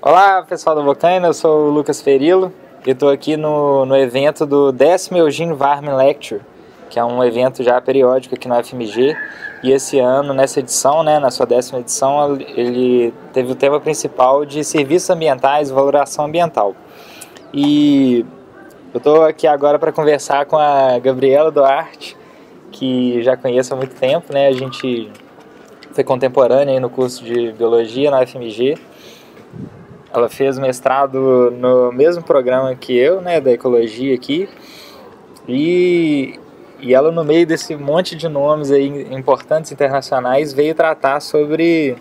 Olá, pessoal da Bocaina, eu sou o Lucas Ferilo e estou aqui no evento do 10º Eugene Varmin Lecture, que é um evento já periódico aqui na UFMG, e esse ano, nessa edição, na sua 10ª edição, ele teve o tema principal de serviços ambientais e valoração ambiental. E eu estou aqui agora para conversar com a Gabriela Duarte, que já conheço há muito tempo, a gente foi contemporânea aí no curso de Biologia na UFMG. Ela fez mestrado no mesmo programa que eu, da Ecologia aqui, e ela, no meio desse monte de nomes aí importantes internacionais, veio tratar sobre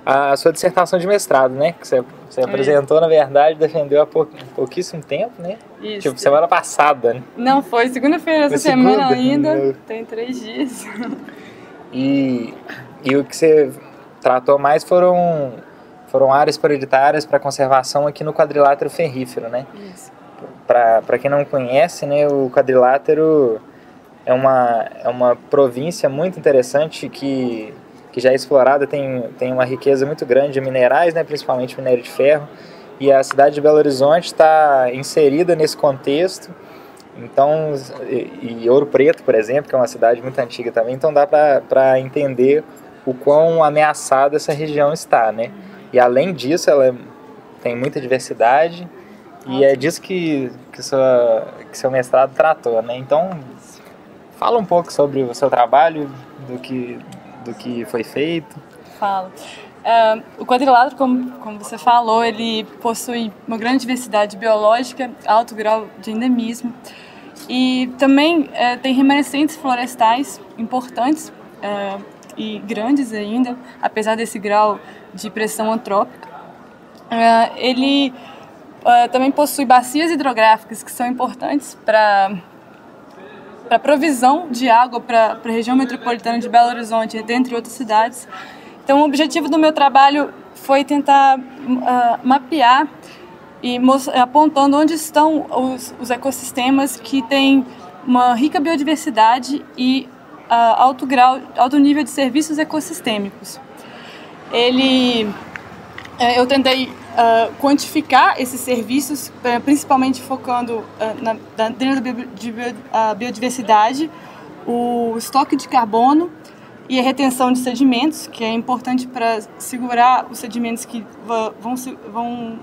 a sua dissertação de mestrado, que você apresentou, na verdade, defendeu há pouquíssimo tempo, Isso. Tipo, semana passada, Não, foi segunda-feira essa semana ainda, tem 3 dias. E o que você tratou mais foram áreas prioritárias para conservação aqui no quadrilátero ferrífero, Isso. Para quem não conhece, o quadrilátero é uma província muito interessante que já é explorada, tem uma riqueza muito grande de minerais, principalmente minério de ferro, e a cidade de Belo Horizonte está inserida nesse contexto. Então, e Ouro Preto, por exemplo, que é uma cidade muito antiga também, então dá para entender o quão ameaçada essa região está, E além disso, ela tem muita diversidade, e é disso que seu mestrado tratou, Então, fala um pouco sobre o seu trabalho, do que foi feito. Falo. O quadrilátero, como você falou, ele possui uma grande diversidade biológica, alto grau de endemismo, e também tem remanescentes florestais importantes e grandes ainda, apesar desse grau de pressão antrópica. Ele também possui bacias hidrográficas que são importantes para a provisão de água para a região metropolitana de Belo Horizonte, dentre outras cidades. Então, o objetivo do meu trabalho foi tentar mapear e apontando onde estão os ecossistemas que têm uma rica biodiversidade e alto nível de serviços ecossistêmicos. Eu tentei quantificar esses serviços, principalmente focando dentro da biodiversidade, o estoque de carbono e a retenção de sedimentos, que é importante para segurar os sedimentos que vão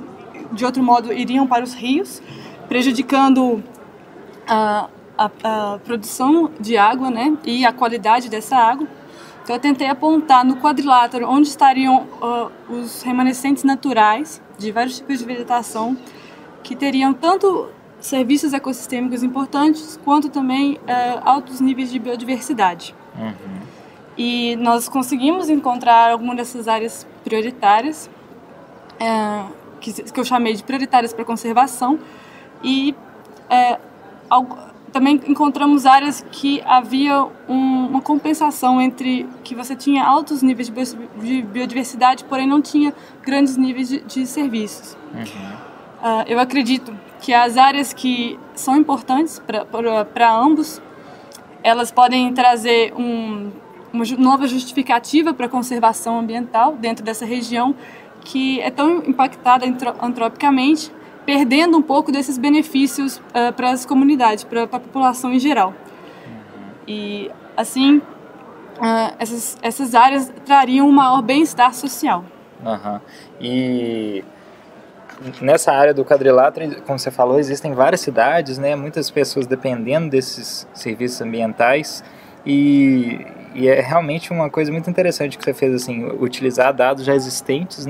de outro modo, iriam para os rios, prejudicando a produção de água, e a qualidade dessa água. Então, eu tentei apontar no quadrilátero onde estariam os remanescentes naturais de vários tipos de vegetação que teriam tanto serviços ecossistêmicos importantes quanto também altos níveis de biodiversidade. Uhum. E nós conseguimos encontrar algumas dessas áreas prioritárias, que eu chamei de prioritárias para conservação, e também encontramos áreas que havia uma compensação entre que você tinha altos níveis de biodiversidade, porém não tinha grandes níveis de serviços. Uhum. Eu acredito que as áreas que são importantes para ambos, elas podem trazer uma nova justificativa para a conservação ambiental dentro dessa região que é tão impactada antropicamente, perdendo um pouco desses benefícios para as comunidades, para a população em geral. E, assim, essas áreas trariam um maior bem-estar social. Uhum. E nessa área do quadrilátero, como você falou, existem várias cidades, muitas pessoas dependendo desses serviços ambientais, e é realmente uma coisa muito interessante que você fez, assim, utilizar dados já existentes,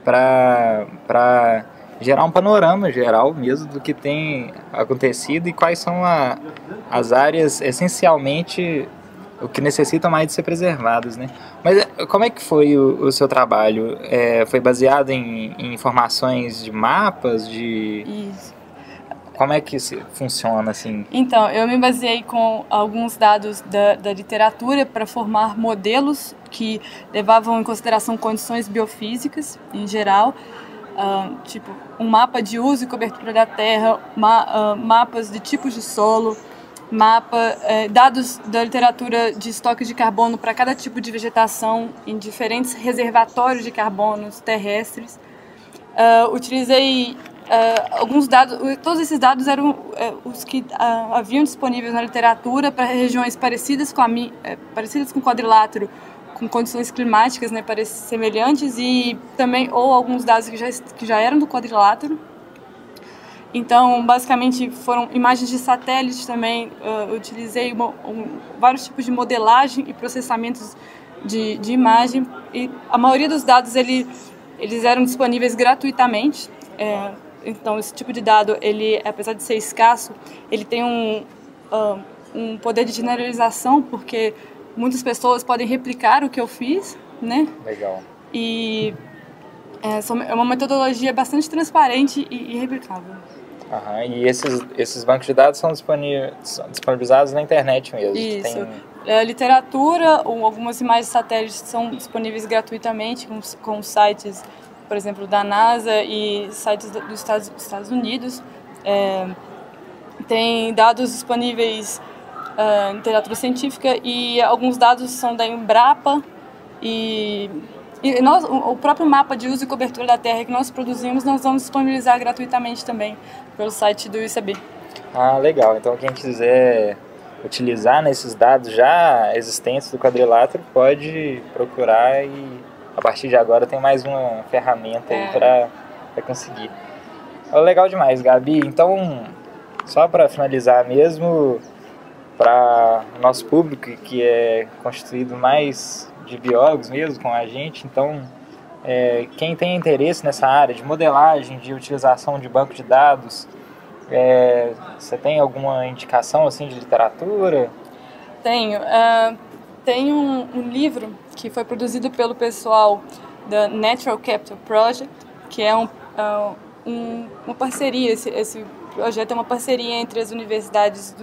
para gerar um panorama geral mesmo do que tem acontecido e quais são as áreas essencialmente o que necessitam mais de ser preservadas, Mas como é que foi o seu trabalho? Foi baseado em informações de mapas, Isso. Como é que funciona, assim? Então, eu me baseei com alguns dados da literatura para formar modelos que levavam em consideração condições biofísicas em geral, tipo um mapa de uso e cobertura da terra, mapas de tipos de solo, dados da literatura de estoque de carbono para cada tipo de vegetação em diferentes reservatórios de carbonos terrestres. Utilizei alguns dados, todos esses dados eram os que haviam disponíveis na literatura para regiões parecidas com o quadrilátero, com condições climáticas, né, semelhantes, e também ou alguns dados que já eram do quadrilátero. Então, basicamente, foram imagens de satélite também. Eu utilizei vários tipos de modelagem e processamentos de imagem, e a maioria dos dados eles eram disponíveis gratuitamente. Então, esse tipo de dado, apesar de ser escasso, ele tem um poder de generalização, porque muitas pessoas podem replicar o que eu fiz, né? Legal. E é uma metodologia bastante transparente e replicável. Aham, e esses bancos de dados são disponibilizados na internet mesmo? Isso. Literatura ou algumas imagens satélites são disponíveis gratuitamente com sites, por exemplo, da NASA e sites dos Estados Unidos. Tem dados disponíveis em literatura científica, e alguns dados são da Embrapa e o próprio mapa de uso e cobertura da Terra que nós produzimos, nós vamos disponibilizar gratuitamente também pelo site do ICB. Ah, legal. Então quem quiser utilizar esses dados já existentes do quadrilátero pode procurar, e a partir de agora tem mais uma ferramenta aí para conseguir. Legal demais, Gabi. Então, só para finalizar mesmo, para o nosso público, que é constituído mais de biólogos mesmo, com a gente, então quem tem interesse nessa área de modelagem, de utilização de banco de dados, você tem alguma indicação assim de literatura? Tenho. Tem um livro que foi produzido pelo pessoal da Natural Capital Project, que é uma parceria. Esse projeto é uma parceria entre as universidades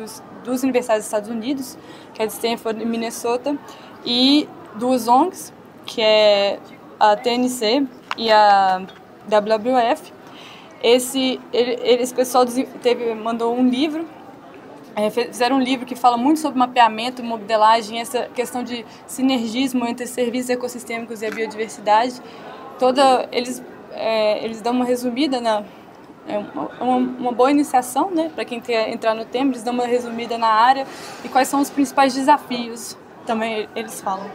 duas universidades dos Estados Unidos, que é de Stanford e Minnesota, e duas ONGs, que é a TNC e a WWF. Esse pessoal mandou um livro, fizeram um livro que fala muito sobre mapeamento, modelagem, essa questão de sinergismo entre serviços ecossistêmicos e a biodiversidade. Eles dão uma resumida uma boa iniciação, né, para quem quer entrar no tema. Eles dão uma resumida na área e quais são os principais desafios, também eles falam.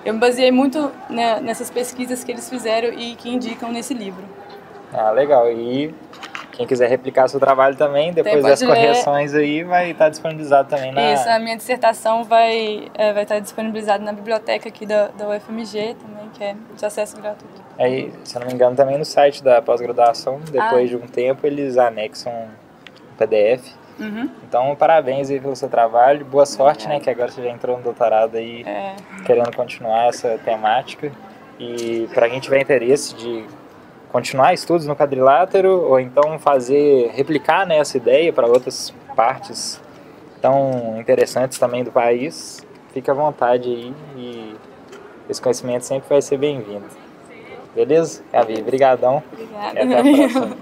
Eu me baseei muito, né, nessas pesquisas que eles fizeram e que indicam nesse livro. Legal. E quem quiser replicar seu trabalho também, depois das correções aí, vai estar disponibilizado também Isso, a minha dissertação vai estar disponibilizada na biblioteca aqui da UFMG também, que é de acesso gratuito. Aí, se eu não me engano, também no site da pós-graduação, depois de um tempo, eles anexam um PDF. Uhum. Então, parabéns aí pelo seu trabalho, boa sorte, né, que agora você já entrou no doutorado aí, querendo continuar essa temática. E para quem tiver interesse de continuar estudos no quadrilátero, ou então replicar, né, essa ideia para outras partes tão interessantes também do país, fique à vontade aí, e esse conhecimento sempre vai ser bem-vindo. Beleza? Gabi, brigadão. Obrigada. E até a próxima.